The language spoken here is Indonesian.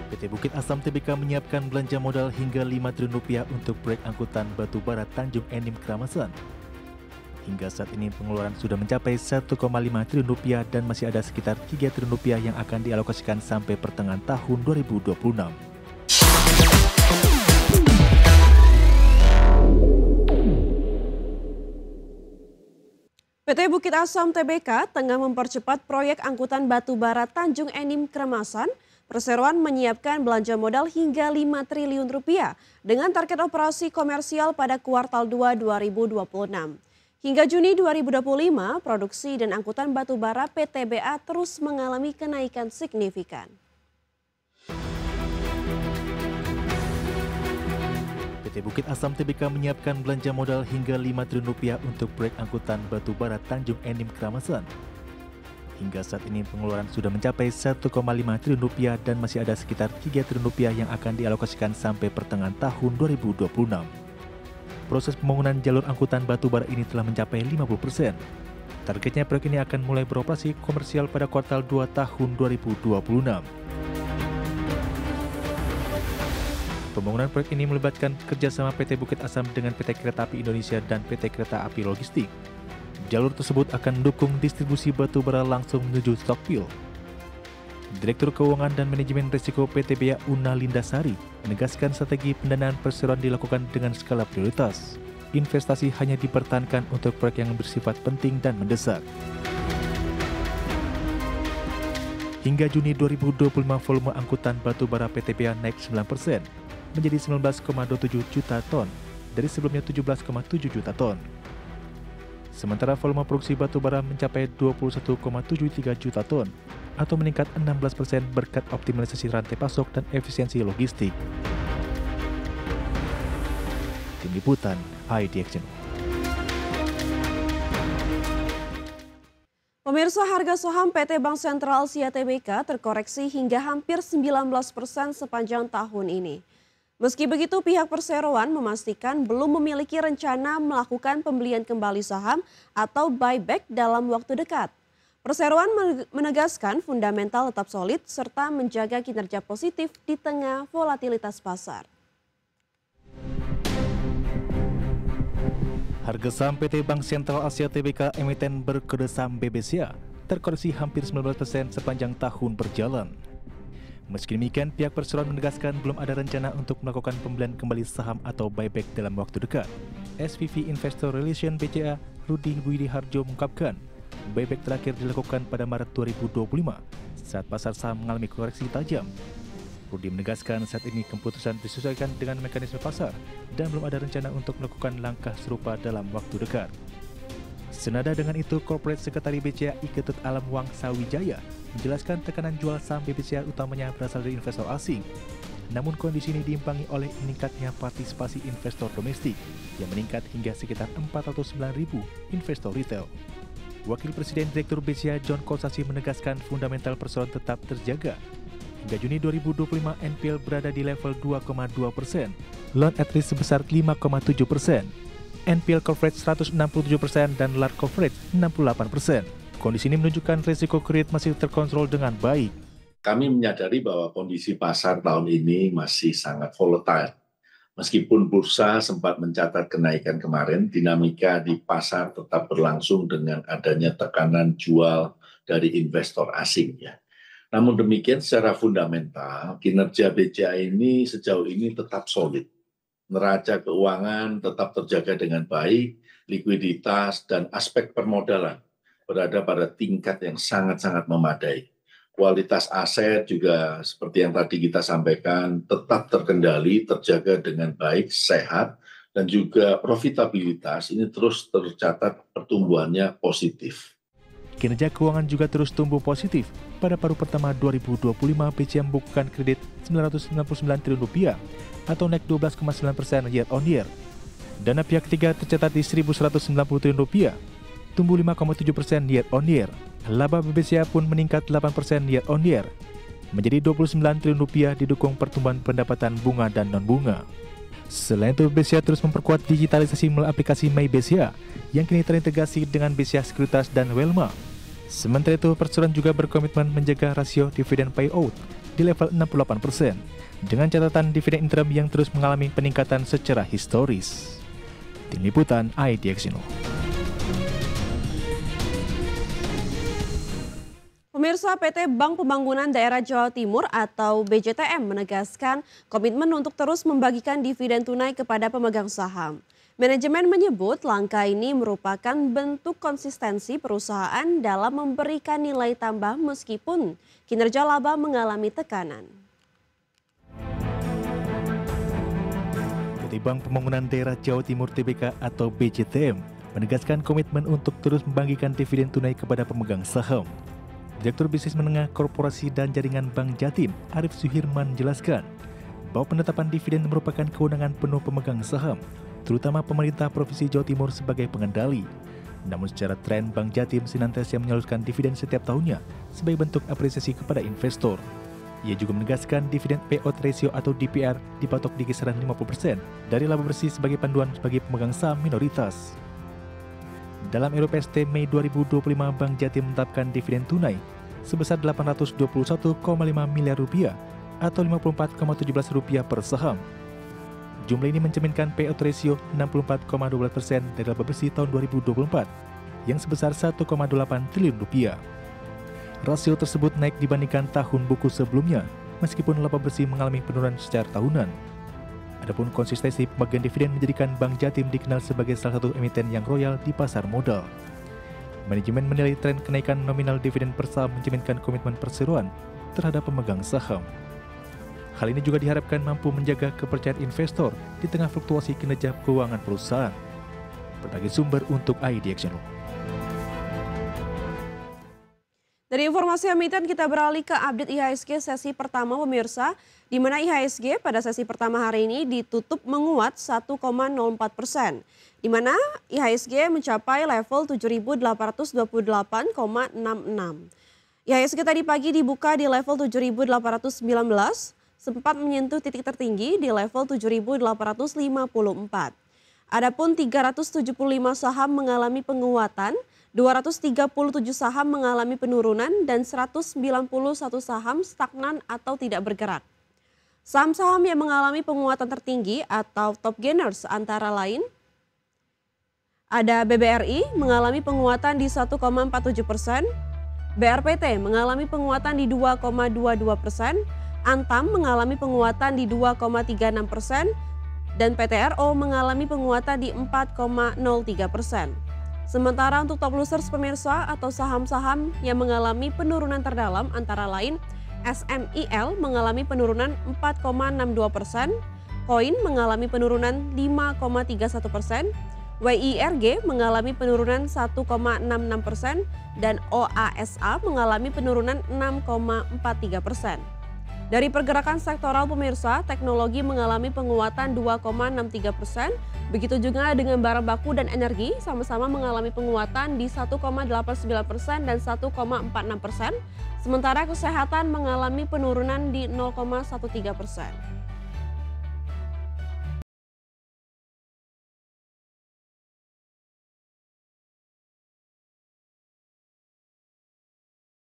PT Bukit Asam Tbk menyiapkan belanja modal hingga 5 triliun rupiah untuk proyek angkutan batu bara Tanjung Enim Keramasan. Hingga saat ini pengeluaran sudah mencapai 1,5 triliun rupiah dan masih ada sekitar 3 triliun rupiah yang akan dialokasikan sampai pertengahan tahun 2026. PT Bukit Asam Tbk tengah mempercepat proyek angkutan batu bara Tanjung Enim Keramasan. Perseroan menyiapkan belanja modal hingga 5 triliun rupiah dengan target operasi komersial pada kuartal 2 2026. Hingga Juni 2025, produksi dan angkutan batu bara PTBA terus mengalami kenaikan signifikan. PT Bukit Asam Tbk menyiapkan belanja modal hingga 5 triliun rupiah untuk proyek angkutan batu bara Tanjung Enim Keramasan. Hingga saat ini pengeluaran sudah mencapai 1,5 triliun rupiah dan masih ada sekitar 3 triliun rupiah yang akan dialokasikan sampai pertengahan tahun 2026. Proses pembangunan jalur angkutan batu bara ini telah mencapai 50%. Targetnya proyek ini akan mulai beroperasi komersial pada kuartal 2 tahun 2026. Pembangunan proyek ini melibatkan kerjasama PT Bukit Asam dengan PT Kereta Api Indonesia dan PT Kereta Api Logistik. Jalur tersebut akan mendukung distribusi batu bara langsung menuju Stokpil. Direktur Keuangan dan Manajemen Risiko PTBA Una Lindasari menegaskan strategi pendanaan perseroan dilakukan dengan skala prioritas. Investasi hanya dipertahankan untuk proyek yang bersifat penting dan mendesak. Hingga Juni 2025 volume angkutan batu bara PTBA naik 9% menjadi 19,27 juta ton dari sebelumnya 17,7 juta ton. Sementara volume produksi batu bara mencapai 21,73 juta ton atau meningkat 16% berkat optimalisasi rantai pasok dan efisiensi logistik. Tim Liputan IDX. Pemirsa, harga saham PT Bank Sentral Asia Tbk terkoreksi hingga hampir 19% sepanjang tahun ini. Meski begitu, pihak perseroan memastikan belum memiliki rencana melakukan pembelian kembali saham atau buyback dalam waktu dekat. Perseroan menegaskan fundamental tetap solid serta menjaga kinerja positif di tengah volatilitas pasar. Harga saham PT Bank Sentral Asia Tbk emiten berkode saham BBCA terkoreksi hampir 19% sepanjang tahun berjalan. Meski demikian, pihak perseroan menegaskan belum ada rencana untuk melakukan pembelian kembali saham atau buyback dalam waktu dekat. SVP Investor Relations BCA, Rudi Widiharjo mengungkapkan, buyback terakhir dilakukan pada Maret 2025 saat pasar saham mengalami koreksi tajam. Rudi menegaskan saat ini keputusan disesuaikan dengan mekanisme pasar dan belum ada rencana untuk melakukan langkah serupa dalam waktu dekat. Senada dengan itu, Corporate Sekretari BCA Iketut Alam Wang Sawijaya menjelaskan tekanan jual saham BBCA utamanya berasal dari investor asing. Namun kondisi ini diimbangi oleh meningkatnya partisipasi investor domestik yang meningkat hingga sekitar 409.000 investor retail. Wakil Presiden Direktur BCA John Kosasi menegaskan fundamental perseroan tetap terjaga. Hingga Juni 2025 NPL berada di level 2,2%, loan at risk sebesar 5,7%, NPL coverage 167% dan large coverage 68%. Kondisi ini menunjukkan risiko kredit masih terkontrol dengan baik. Kami menyadari bahwa kondisi pasar tahun ini masih sangat volatile. Meskipun bursa sempat mencatat kenaikan kemarin, dinamika di pasar tetap berlangsung dengan adanya tekanan jual dari investor asing. Namun demikian, secara fundamental, kinerja BCA ini sejauh ini tetap solid. Neraca keuangan tetap terjaga dengan baik, likuiditas dan aspek permodalan berada pada tingkat yang sangat-sangat memadai. Kualitas aset juga seperti yang tadi kita sampaikan tetap terkendali, terjaga dengan baik, sehat, dan juga profitabilitas ini terus tercatat pertumbuhannya positif. Kinerja keuangan juga terus tumbuh positif. Pada paruh pertama 2025, BCA membukukan kredit Rp999 triliun atau naik 12,9% year on year. Dana pihak ketiga tercatat di Rp1.190 triliun, tumbuh 5,7% year on year. Laba BBCA pun meningkat 8% year on year, menjadi Rp29 triliun didukung pertumbuhan pendapatan bunga dan non-bunga. Selain itu, BCA terus memperkuat digitalisasi melalui aplikasi My BCA yang kini terintegrasi dengan BCA Sekuritas dan Welma. Sementara itu, perseroan juga berkomitmen menjaga rasio dividen payout di level 68%, dengan catatan dividen interim yang terus mengalami peningkatan secara historis. Tim Liputan IDX Indo. Pemirsa, PT Bank Pembangunan Daerah Jawa Timur atau BJTM menegaskan komitmen untuk terus membagikan dividen tunai kepada pemegang saham. Manajemen menyebut langkah ini merupakan bentuk konsistensi perusahaan dalam memberikan nilai tambah meskipun kinerja laba mengalami tekanan. PT Bank Pembangunan Daerah Jawa Timur TBK atau BJTM menegaskan komitmen untuk terus membagikan dividen tunai kepada pemegang saham. Direktur Bisnis Menengah Korporasi dan Jaringan Bank Jatim, Arif Suhirman menjelaskan bahwa penetapan dividen merupakan kewenangan penuh pemegang saham, terutama pemerintah Provinsi Jawa Timur sebagai pengendali. Namun secara tren Bank Jatim senantiasa menyalurkan dividen setiap tahunnya sebagai bentuk apresiasi kepada investor. Ia juga menegaskan dividen payout ratio atau DPR dipatok di kisaran 50% dari laba bersih sebagai panduan bagi pemegang saham minoritas. Dalam RPST Mei 2025, Bank Jatim menetapkan dividen tunai sebesar Rp821,5 miliar atau Rp54,17 per saham. Jumlah ini mencerminkan payout ratio 64,12% dari laba bersih tahun 2024 yang sebesar Rp1,8 triliun. Rasio tersebut naik dibandingkan tahun buku sebelumnya meskipun laba bersih mengalami penurunan secara tahunan. Adapun konsistensi pembagian dividen menjadikan Bank Jatim dikenal sebagai salah satu emiten yang royal di pasar modal. Manajemen menilai tren kenaikan nominal dividen per saham mencerminkan komitmen perseroan terhadap pemegang saham. Hal ini juga diharapkan mampu menjaga kepercayaan investor di tengah fluktuasi kinerja keuangan perusahaan. Berbagai sumber untuk IDX Channel. Dari informasi emiten kita beralih ke update IHSG sesi pertama pemirsa, di mana IHSG pada sesi pertama hari ini ditutup menguat 1,04%, di mana IHSG mencapai level 7.828,66. IHSG tadi pagi dibuka di level 7.819, sempat menyentuh titik tertinggi di level 7.854. Adapun 375 saham mengalami penguatan, 237 saham mengalami penurunan dan 191 saham stagnan atau tidak bergerak. Saham-saham yang mengalami penguatan tertinggi atau top gainers antara lain ada BBRI mengalami penguatan di 1,47%, BRPT mengalami penguatan di 2,22%, Antam mengalami penguatan di 2,36%, dan PTRO mengalami penguatan di 4,03%. Sementara untuk top losers pemirsa atau saham-saham yang mengalami penurunan terdalam antara lain SMIL mengalami penurunan 4,62%, Koin mengalami penurunan 5,31%, WIRG mengalami penurunan 1,66% dan OASA mengalami penurunan 6,43%. Dari pergerakan sektoral pemirsa, teknologi mengalami penguatan 2,63%, begitu juga dengan barang baku dan energi sama-sama mengalami penguatan di 1,89% dan 1,46%, sementara kesehatan mengalami penurunan di 0,13%.